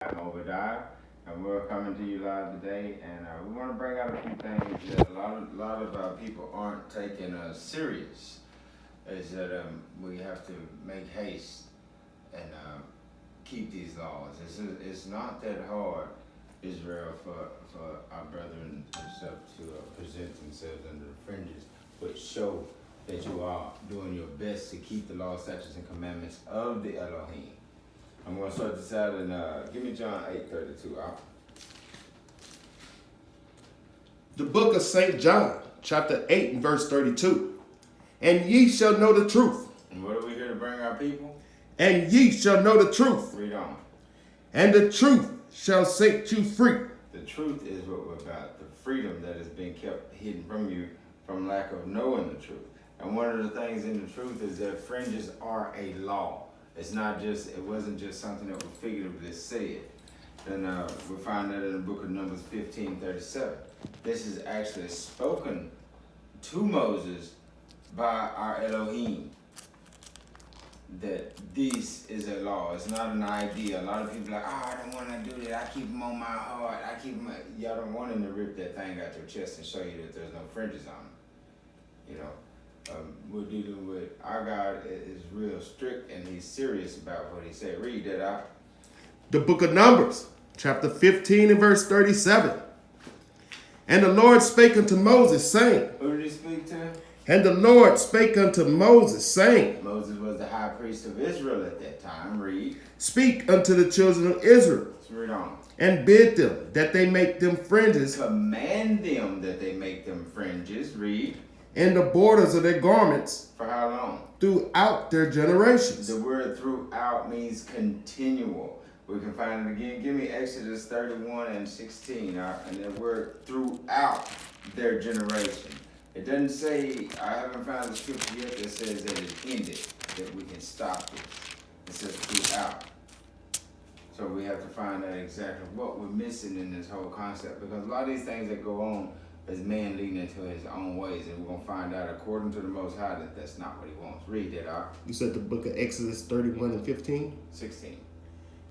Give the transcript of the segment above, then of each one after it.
I'm Obadiah, and we're coming to you live today. And we want to bring out a few things that a lot of people aren't taking serious. Is that we have to make haste and keep these laws. It's not that hard, Israel, for our brethren and stuff to present themselves under the fringes, but show that you are doing your best to keep the law, statutes, and commandments of the Elohim. I'm going to start this out and give me John 8:32. The book of St. John, chapter 8 and verse 32. And ye shall know the truth. And what are we here to bring our people? And ye shall know the truth. Read on. And the truth shall set you free. The truth is what we're about. The freedom that has been kept hidden from you from lack of knowing the truth. And one of the things in the truth is that fringes are a law. It wasn't just something that was figuratively said. And we find that in the book of Numbers 15:37. This is actually spoken to Moses by our Elohim. That this is a law. It's not an idea. A lot of people are like, I don't want to do that. I keep them on my heart. Y'all don't want him to rip that thing out your chest and show you that there's no fringes on it. You know. We're dealing with, our God is real strict and he's serious about what he said. Read that out. The book of Numbers, chapter 15 and verse 37. And the Lord spake unto Moses, saying. Who did he speak to? And the Lord spake unto Moses, saying. Moses was the high priest of Israel at that time. Read. Speak unto the children of Israel. Let's read on. And bid them that they make them fringes. Command them that they make them fringes. Read. In the borders of their garments. For how long? Throughout their generations. The word throughout means continual. We can find it again. Give me Exodus 31 and 16. And the word throughout their generation. It doesn't say, I haven't found the scripture yet that says that it ended, that we can stop this. It says throughout. So we have to find out exactly what we're missing in this whole concept. Because a lot of these things that go on is man leading into his own ways. And we're going to find out, according to the Most High, that that's not what he wants. Read that out. You said the book of Exodus 31 and 15? 16.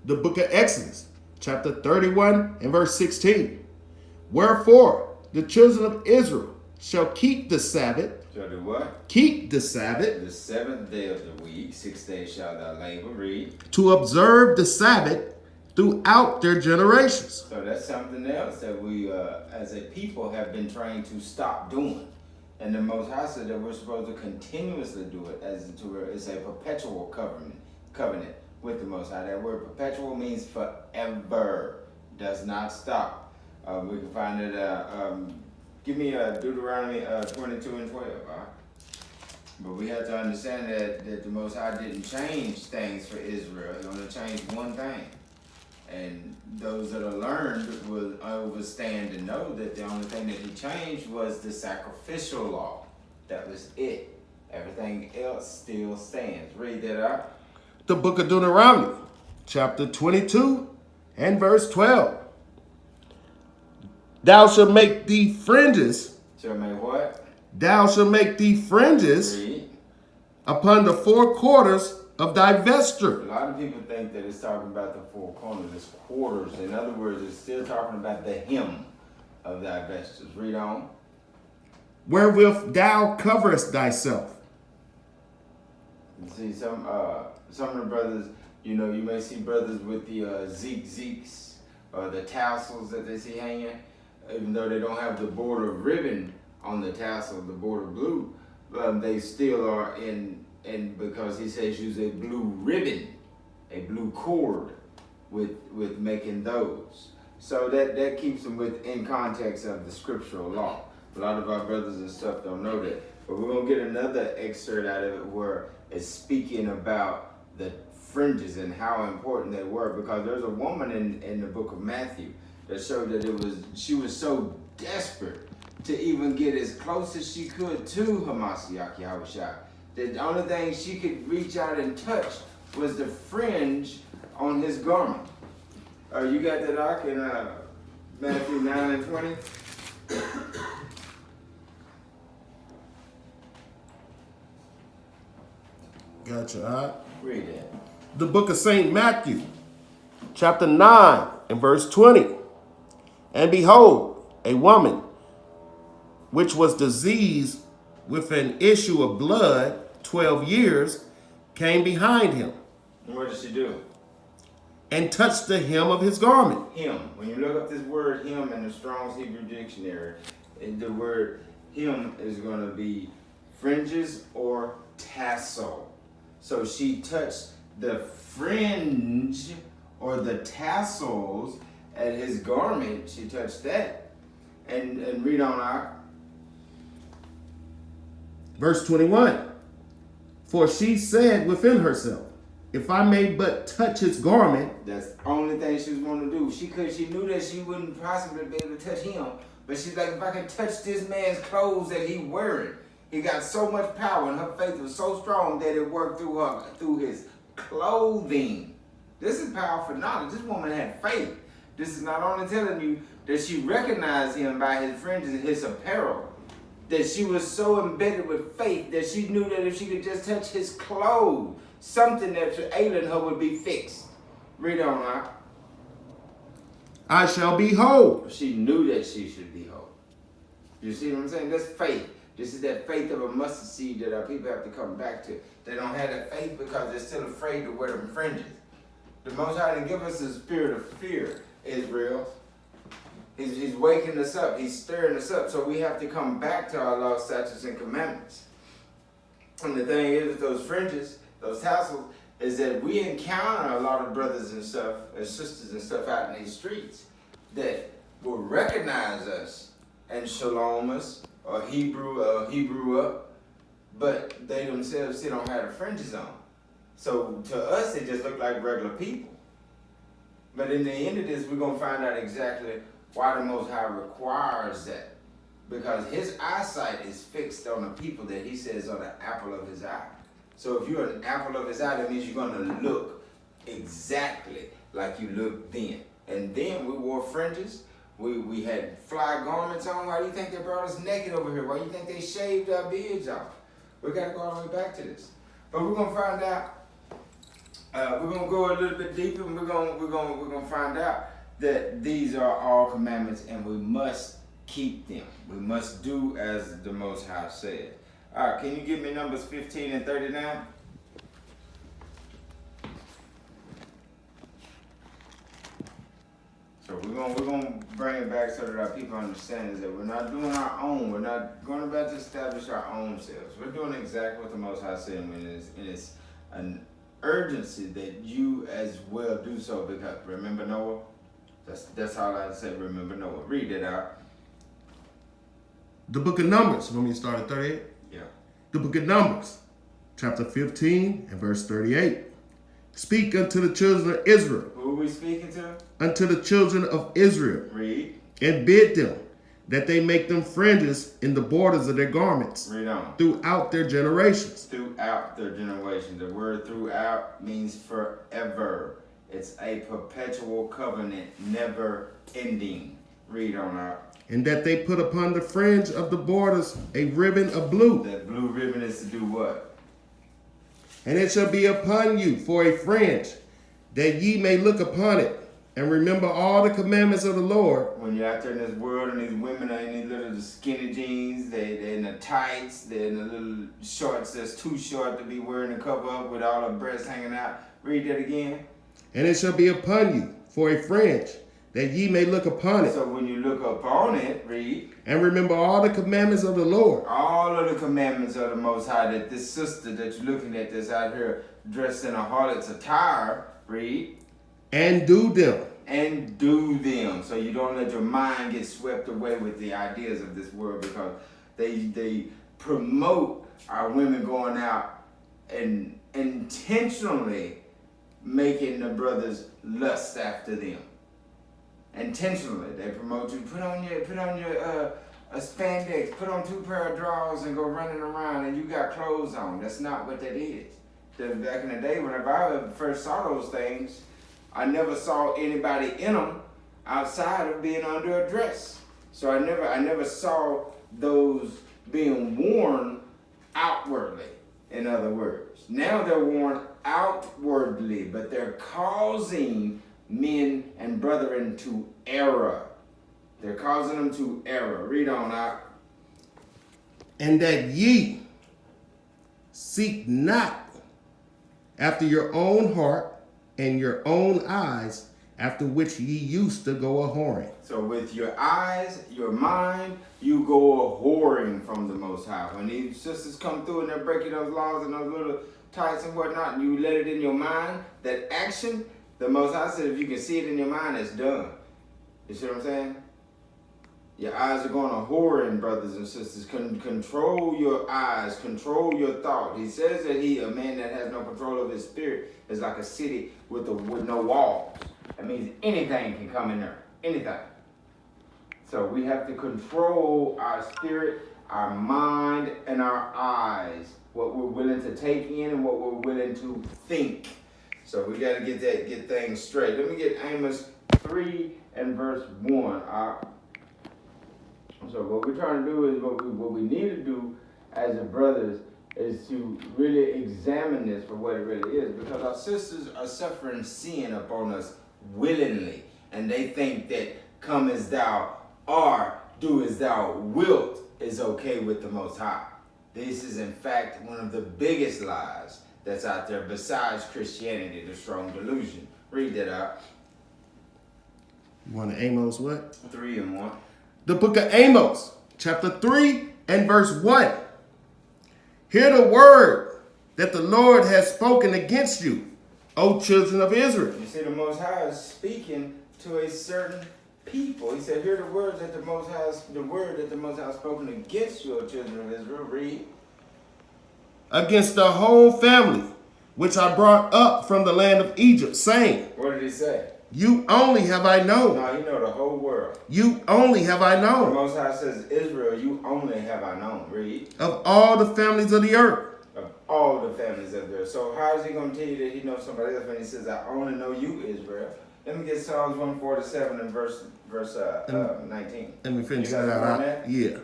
The book of Exodus, chapter 31 and verse 16. Wherefore the children of Israel shall keep the Sabbath. Shall do what? Keep the Sabbath. The seventh day of the week. 6 days shall thou labor. Read. To observe the Sabbath throughout their generations. So that's something else that we, as a people, have been trained to stop doing. And the Most High said that we're supposed to continuously do it, as to where it's a perpetual covenant with the Most High. That word perpetual means forever, does not stop. We can find it. Give me Deuteronomy 22 and 12. But we have to understand that the Most High didn't change things for Israel. He only changed one thing. And those that are learned will understand and know that the only thing that he changed was the sacrificial law. That was it. Everything else still stands. Read that out. The book of Deuteronomy, chapter 22 and verse 12. Thou shalt make thee fringes. Shall make what? Thou shalt make thee fringes. Read. Upon the four quarters of thy vesture. A lot of people think that it's talking about the four corners, it's quarters. In other words, it's still talking about the hem of thy vestures. Read on. Wherewith thou coverest thyself. You see, some of the brothers, you may see brothers with the zeeks, or the tassels that they see hanging, even though they don't have the border of ribbon on the tassel, the border blue, they still are in. And because he says use a blue ribbon, a blue cord with making those. So that keeps them within context of the scriptural law. A lot of our brothers and stuff don't know that. But we're going to get another excerpt out of it where it's speaking about the fringes and how important they were. Because there's a woman in the book of Matthew that showed that she was so desperate to even get as close as she could to Hamashiach Yahushua. The only thing she could reach out and touch was the fringe on his garment. You got that, Ark, in Matthew 9 and 20? Gotcha. Read that. The book of St. Matthew, chapter 9 and verse 20. And behold, a woman which was diseased with an issue of blood 12 years came behind him And what did she do? and touched the hem of his garment. Him. When you look up this word him in the Strong's Hebrew Dictionary, the word him is going to be fringes or tassel. So she touched the fringe or the tassels at his garment. She touched that. And read on out. Verse 21. For she said within herself, if I may but touch his garment. That's the only thing she was going to do. She knew that she wouldn't possibly be able to touch him. But she's like, if I can touch this man's clothes that he wearing. He got so much power and her faith was so strong that it worked through his clothing. This is powerful knowledge. This woman had faith. This is not only telling you that she recognized him by his fringes and his apparel, that she was so embedded with faith that she knew that if she could just touch his clothes, something that's ailing her would be fixed. Read on out. I shall be whole. She knew that she should be whole. You see what I'm saying? That's faith. This is that faith of a mustard seed that our people have to come back to. They don't have that faith because they're still afraid to wear them fringes. The Most High didn't give us a spirit of fear, Israel. He's waking us up. He's stirring us up. So we have to come back to our law, statutes, and commandments. And the thing is with those fringes, those tassels, is that we encounter a lot of brothers and stuff, and sisters and stuff out in these streets that will recognize us and shalom us, or Hebrew up, but they themselves still don't have the fringes on. So to us, they just look like regular people. But in the end of this, we're going to find out exactly why the Most High requires that. Because his eyesight is fixed on the people that he says are the apple of his eye. So if you're an apple of his eye, that means you're going to look exactly like you looked then. And then we wore fringes. We had fly garments on. Why do you think they brought us naked over here? Why do you think they shaved our beards off? We got to go all the way back to this. But we're going to find out. We're going to go a little bit deeper, and we're going to find out that these are all commandments, and we must keep them. We must do as the Most High said. All right, can you give me Numbers 15 and 39? So we're gonna bring it back so that our people understand is that we're not doing our own. We're not going about to establish our own selves. We're doing exactly what the Most High said, and it's an urgency that you as well do so. Because remember Noah. That's all I say. Remember Noah. Read it out. The book of Numbers. Want me to start at 38? Yeah. The book of Numbers, chapter 15 and verse 38. Speak unto the children of Israel. Who are we speaking to? Unto the children of Israel. Read. And bid them that they make them fringes in the borders of their garments. Read on. Throughout their generations. Throughout their generations. The word throughout means forever. It's a perpetual covenant, never ending. Read on out. And that they put upon the fringe of the borders a ribbon of blue. That blue ribbon is to do what? And it shall be upon you for a fringe, that ye may look upon it, and remember all the commandments of the Lord. When you're out there in this world and these women are in these little skinny jeans, they're in the tights, they're in the little shorts that's too short to be wearing to cover up with all the breasts hanging out. Read that again. And it shall be upon you for a fringe, that ye may look upon it. So when you look upon it, read. And remember all the commandments of the Lord. All of the commandments of the Most High, that this sister that you're looking at that's out here dressed in a harlot's attire, read. And do them. And do them. So you don't let your mind get swept away with the ideas of this world, because they promote our women going out and intentionally making the brothers lust after them. Intentionally, they promote you. Put on your a spandex. Put on 2 pair of drawers and go running around, and you got clothes on. That's not what that is. Back in the day, whenever I first saw those things, I never saw anybody in them outside of being under a dress. So I never saw those being worn outwardly. In other words, now they're worn outwardly, but they're causing men and brethren to error. They're causing them to error. Read on out. And that ye seek not after your own heart and your own eyes, after which ye used to go a whoring. So with your eyes, your mind, you go a whoring from the Most High. When these sisters come through and they're breaking those laws and those little tights and whatnot, and you let it in your mind, that action, the Most High said if you can see it in your mind, it's done. You see what I'm saying? Your eyes are going to whoring, brothers and sisters. Control your eyes. Control your thought. He says that a man that has no control of his spirit is like a city with no walls. That means anything can come in there. Anything. So we have to control our spirit, our mind, and our eyes. What we're willing to take in and what we're willing to think. So we got to get things straight. Let me get Amos 3 and verse 1. So what we're trying to do is what we need to do as the brothers is to really examine this for what it really is, because our sisters are suffering sin upon us willingly, and they think that come as thou art, do as thou wilt is okay with the Most High. This is in fact one of the biggest lies that's out there besides Christianity, the strong delusion. Read that out. You want to Amos what? 3 and 1. The book of Amos, chapter 3 and verse 1. Hear the word that the Lord has spoken against you, O children of Israel. You see, the Most High is speaking to a certain people. He said, hear the words that the Most High, the word that the Most High has spoken against you, O children of Israel. Read. Against the whole family, which I brought up from the land of Egypt, saying, What did he say? You only have I known. No, you know the whole world. You only have I The known. Most High says, Israel, you only have I known. Read. Of all the families of the earth. Of all the families of there. So how is he going to tell you that he knows somebody else when he says, I only know you, Israel? Let me get Psalms 147 and verse 19. Let me finish You got that it on out. that? Yeah.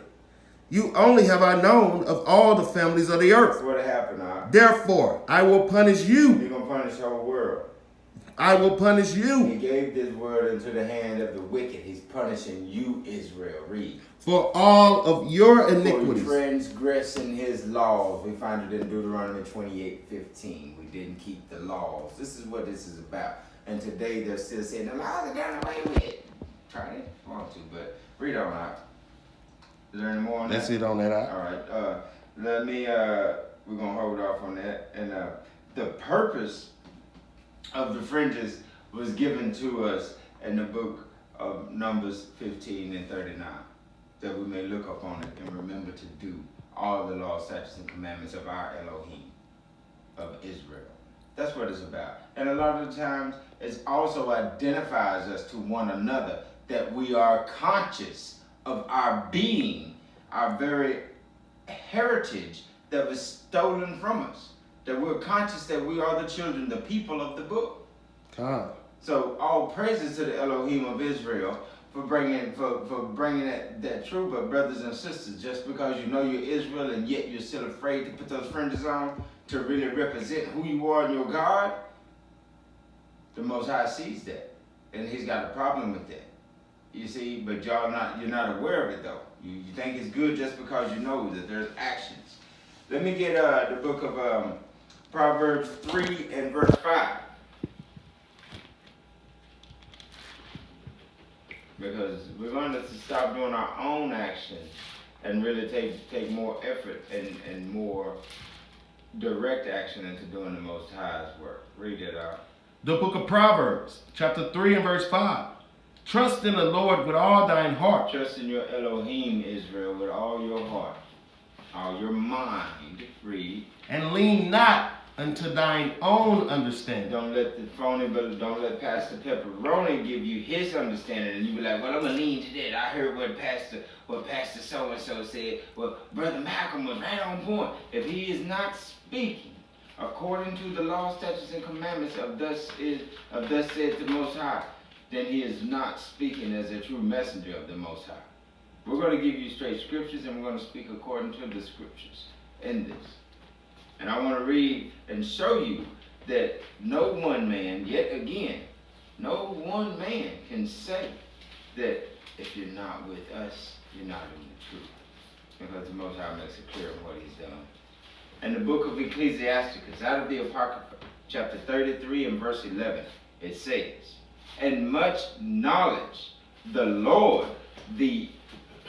You only have I known of all the families of the earth. That's what happened now. Therefore, I will punish you. He's going to punish the whole world. I will punish He you gave this word into the hand of the wicked. He's punishing you, Israel. Read. for all of your For iniquities. transgressing his laws. We find it in Deuteronomy 28:15. We didn't keep the laws. This is what this is about. And today they're still saying the laws are done away with. Try it. Want to, but read on out. Is there any more on that? That's it on that out. All right. Let me. We're gonna hold off on that. And the purpose of the fringes was given to us in the book of Numbers 15 and 39, that we may look upon it and remember to do all the laws, statutes, and commandments of our Elohim, of Israel. That's what it's about. And a lot of the times, it also identifies us to one another, that we are conscious of our being, our very heritage that was stolen from us. That we're conscious that we are the children, the people of the book. God. So all praises to the Elohim of Israel for bringing that true. But brothers and sisters, just because you know you're Israel and yet you're still afraid to put those fringes on to really represent who you are in your God, the Most High sees that, and He's got a problem with that. You see, but you're not aware of it though. You think it's good just because you know that there's actions. Let me get the book of Proverbs 3 and verse 5. Because we're going to stop doing our own action and really take more effort and more direct action into doing the Most High's work. Read it out. The book of Proverbs, chapter 3 and verse 5. Trust in the Lord with all thine heart. Trust in your Elohim, Israel, with all your heart, all your mind. Read. And lean not unto thine own understanding. Don't let the phony, but don't let Pastor Pepperoni give you his understanding, and you be like, well, I'm gonna lean to that. I heard what Pastor so and so said. Well, Brother Malcolm was right on point. If he is not speaking according to the law, statutes, and commandments of thus said the Most High, then he is not speaking as a true messenger of the Most High. We're going to give you straight scriptures, and we're going to speak according to the scriptures in this. And I want to read and show you that no one man, yet again, No one man can say that if you're not with us, you're not in the truth. Because the Most High makes it clear what he's done. In the book of Ecclesiasticus, out of the Apocrypha, chapter 33 and verse 11, it says, and much knowledge the Lord, the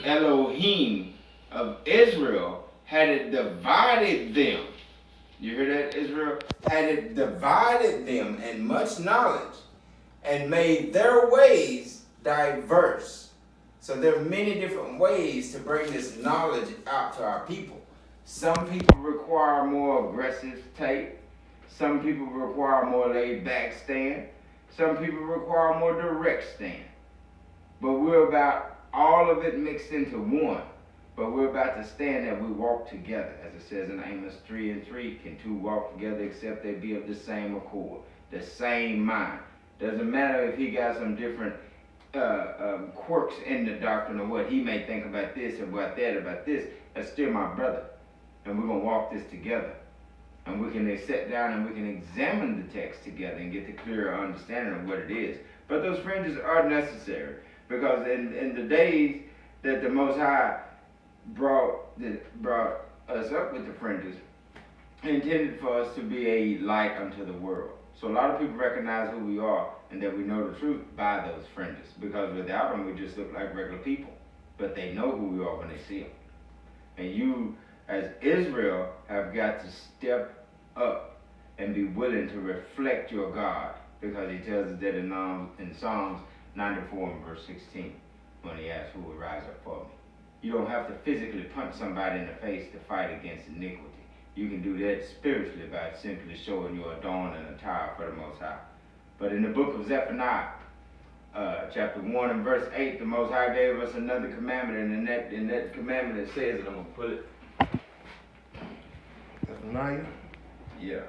Elohim of Israel, had it divided them. You hear that, Israel? Had it divided them in much knowledge and made their ways diverse. So there are many different ways to bring this knowledge out to our people. Some people require more aggressive take. Some people require more laid back stand. Some people require more direct stand. But we're about all of it mixed into one. But we're about to stand that we walk together. As it says in Amos 3:3, can two walk together except they be of the same accord, the same mind. Doesn't matter if he got some different quirks in the doctrine of what he may think about this, about that, about this. That's still my brother. And we're going to walk this together. And we can sit down and we can examine the text together and get the clearer understanding of what it is. But those fringes are necessary. Because in the days that the Most High brought us up with the fringes, he intended for us to be a light unto the world. So a lot of people recognize who we are and that we know the truth by those fringes. Because without them, we just look like regular people. But they know who we are when they see them. And you, as Israel, have got to step up and be willing to reflect your God. Because he tells us that in Psalms 94 and verse 16, when he asks who will rise up for me. You don't have to physically punch somebody in the face to fight against iniquity. You can do that spiritually by simply showing your adorn and attire for the Most High. But in the book of Zephaniah, chapter 1 and verse 8, the Most High gave us another commandment, and in that commandment it says, and I'm going to put it. Zephaniah? Yeah.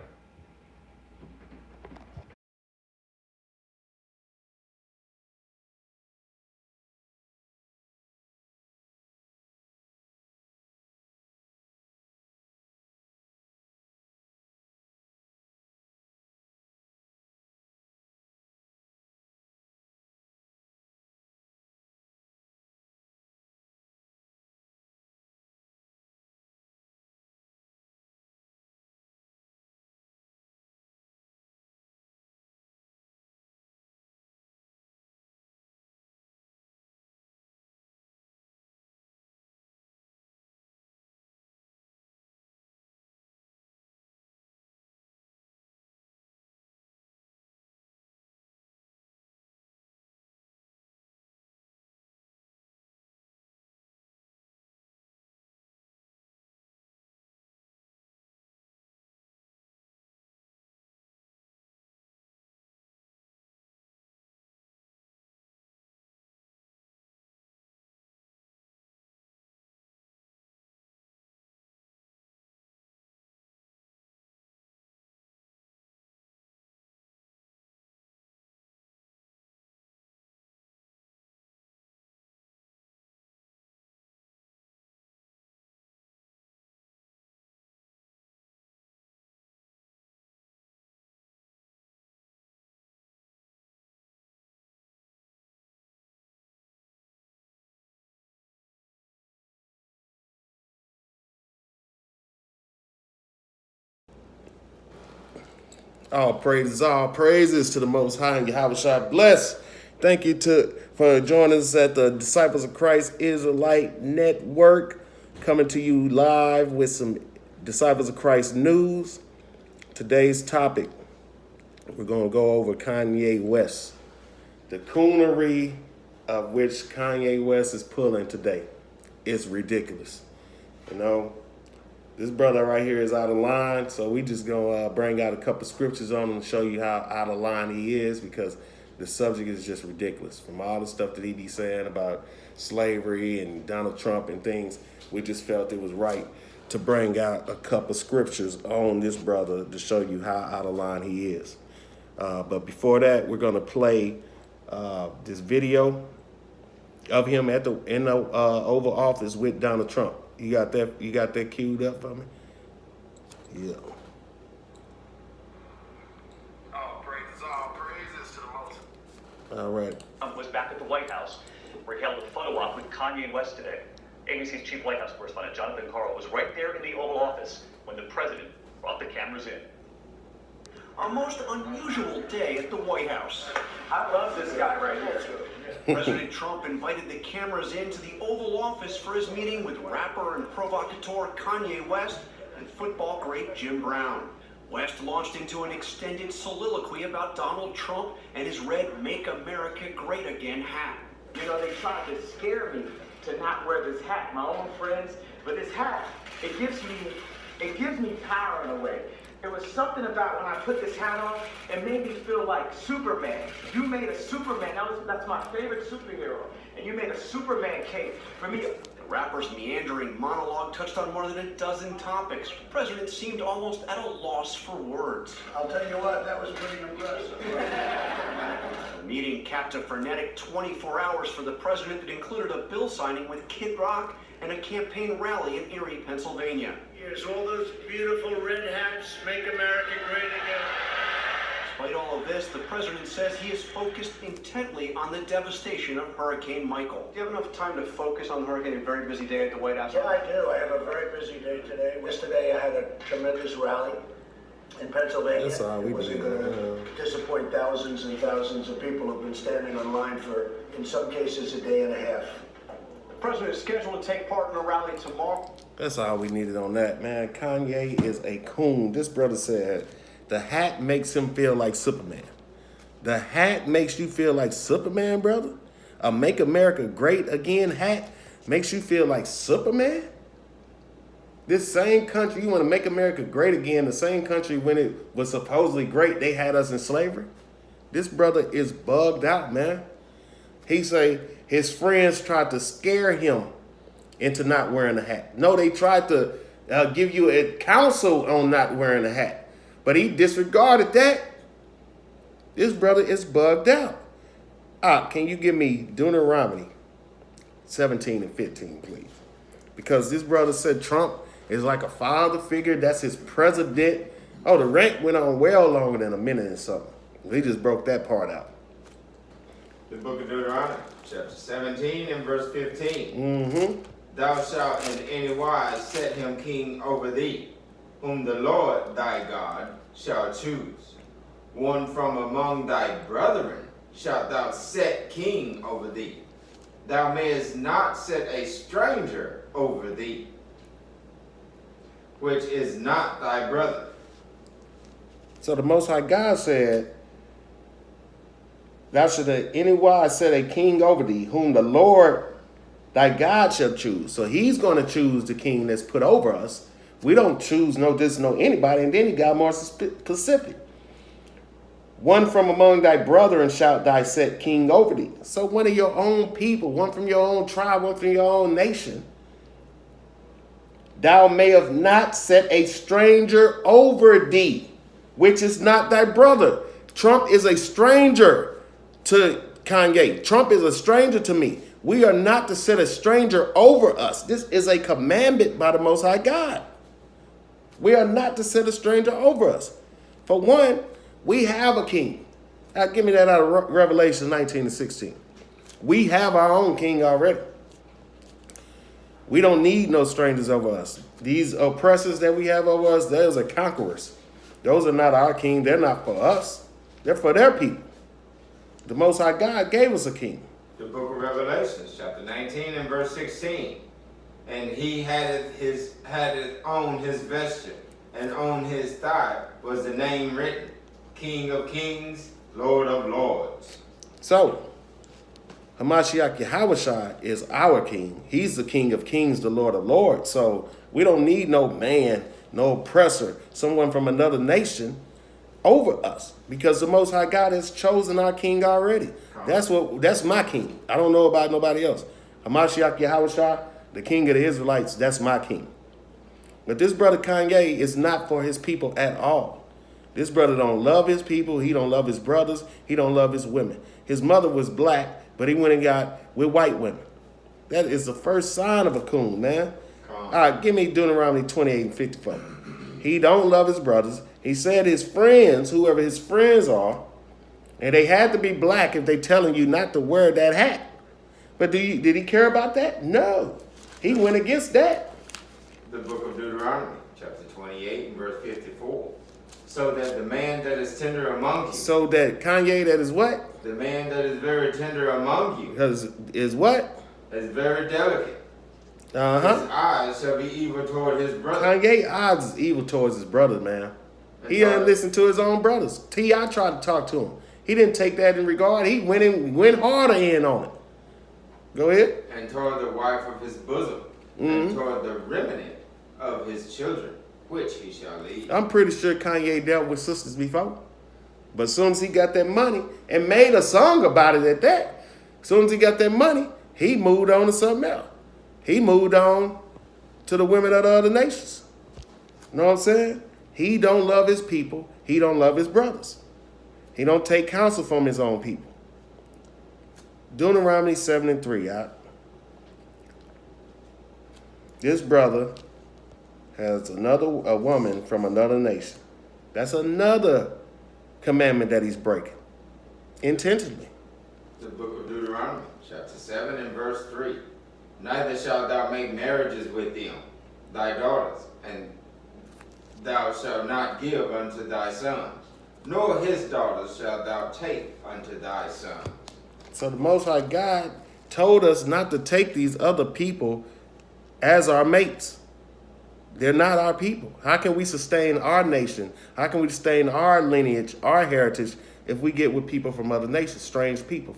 All praises to the Most High and Yahweh Shai bless. Thank you for joining us at the Disciples of Christ Israelite Network, coming to you live with some Disciples of Christ news. Today's topic, we're going to go over Kanye West, the coonery of which Kanye West is pulling today. It's ridiculous. You know, this brother right here is out of line, so we just gonna bring out a couple scriptures on him and show you how out of line he is, because the subject is just ridiculous. From all the stuff that he be saying about slavery and Donald Trump and things, we just felt it was right to bring out a couple scriptures on this brother to show you how out of line he is. But before that, we're gonna play this video of him in the Oval Office with Donald Trump. You got that queued up for me? Yeah. All praises to the Most. All right. Was back at the White House, where he held a photo op with Kanye West today. ABC's chief White House correspondent, Jonathan Carl, was right there in the Oval Office when the president brought the cameras in. A most unusual day at the White House. I love this guy right here. President Trump invited the cameras into the Oval Office for his meeting with rapper and provocateur Kanye West and football great Jim Brown. West launched into an extended soliloquy about Donald Trump and his red Make America Great Again hat. You know, they tried to scare me to not wear this hat, my own friends, but this hat, it gives me power in a way. There was something about when I put this hat on, it made me feel like Superman. You made a Superman, that's my favorite superhero, and you made a Superman cape for me. The rapper's meandering monologue touched on more than a dozen topics. The president seemed almost at a loss for words. I'll tell you what, that was pretty impressive. The meeting capped a frenetic 24 hours for the president that included a bill signing with Kid Rock and a campaign rally in Erie, Pennsylvania. Here's all those beautiful red hats, make America great again. Despite all of this, the president says he is focused intently on the devastation of Hurricane Michael. Do you have enough time to focus on the hurricane? A very busy day at the White House? Yeah, I do. I have a very busy day today. Yesterday I had a tremendous rally in Pennsylvania. That's all we It wasn't do. going to disappoint thousands and thousands of people who've been standing in line for, in some cases, a day and a half. The president is scheduled to take part in a rally tomorrow. That's all we needed on that, man. Kanye is a coon. This brother said the hat makes him feel like Superman. The hat makes you feel like Superman, brother? A Make America Great Again hat makes you feel like Superman? This same country, you want to make America great again, the same country when it was supposedly great, they had us in slavery? This brother is bugged out, man. He say his friends tried to scare him into not wearing a hat. No, they tried to give you a counsel on not wearing a hat, but he disregarded that. This brother is bugged out. Can you give me Deuteronomy 17 and 15, please? Because this brother said Trump is like a father figure. That's his president. Oh, the rant went on well longer than a minute and something. He just broke that part out. The book of Deuteronomy, chapter 17 and verse 15. Mm-hmm. Thou shalt in any wise set him king over thee, whom the Lord thy God shall choose. One from among thy brethren shalt thou set king over thee. Thou mayest not set a stranger over thee, which is not thy brother. So the Most High God said, thou shalt in any wise set a king over thee, whom the Lord thy God shall choose. So he's going to choose the king that's put over us. We don't choose anybody. And then he got more specific. One from among thy brethren shalt thou set king over thee. So one of your own people, one from your own tribe, one from your own nation. Thou mayest not set a stranger over thee, which is not thy brother. Trump is a stranger to Kanye. Trump is a stranger to me. We are not to set a stranger over us. This is a commandment by the Most High God. We are not to set a stranger over us. For one, we have a king. Now, give me that out of Revelation 19 and 16. We have our own king already. We don't need no strangers over us. These oppressors that we have over us, those are conquerors. Those are not our king. They're not for us. They're for their people. The Most High God gave us a king. The book of Revelation, chapter 19 and verse 16. And he had it on his vesture, and on his thigh was the name written, King of Kings, Lord of Lords. So, Hamashiach Yahushua is our king. He's the King of Kings, the Lord of Lords. So we don't need no man, no oppressor, someone from another nation over us, because the Most High God has chosen our king already. That's my king. I don't know about nobody else. Hamashiach Yahushua, the king of the Israelites, that's my king. But this brother Kanye is not for his people at all. This brother don't love his people. He don't love his brothers. He don't love his women. His mother was black, but he went and got with white women. That is the first sign of a coon, man. All right, give me Deuteronomy 28 and 54. He don't love his brothers. He said his friends, whoever his friends are, And they had to be black if they telling you not to wear that hat. But did he care about that? No. He went against that. The book of Deuteronomy, chapter 28 and verse 54. So that the man that is tender among you. So that Kanye that is what? The man that is very tender among you. Is what? Is very delicate. Uh-huh. His eyes shall be evil toward his brother. Kanye eyes is evil towards his brothers, man. He didn't listen to his own brothers. T.I. tried to talk to him. He didn't take that in regard. He went harder in on it. Go ahead. And toward the wife of his bosom. And toward the remnant of his children, which he shall lead. I'm pretty sure Kanye dealt with sisters before. But as soon as he got that money and made a song about it at that, as soon as he got that money, he moved on to something else. He moved on to the women of the other nations. You know what I'm saying? He don't love his people. He don't love his brothers. He don't take counsel from his own people. Deuteronomy 7:3. This brother has a woman from another nation. That's another commandment that he's breaking intentionally. The book of Deuteronomy, chapter 7 and verse 3. Neither shalt thou make marriages with them, thy daughters, and thou shalt not give unto thy sons, nor his daughters shalt thou take unto thy sons. So the Most High God told us not to take these other people as our mates. They're not our people. How can we sustain our nation? How can we sustain our lineage, our heritage, if we get with people from other nations, strange people?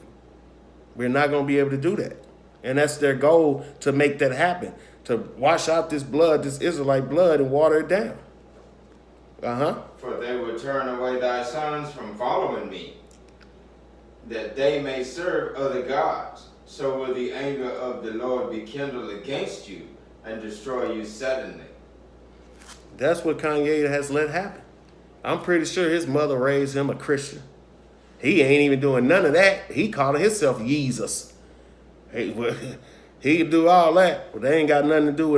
We're not going to be able to do that. And that's their goal, to make that happen, to wash out this blood, this Israelite blood, and water it down. For they will turn away thy sons from following me, that they may serve other gods. So will the anger of the Lord be kindled against you and destroy you suddenly. That's what Kanye has let happen. I'm pretty sure his mother raised him a Christian. He ain't even doing none of that. He calling himself Jesus. He can do all that, but they ain't got nothing to do with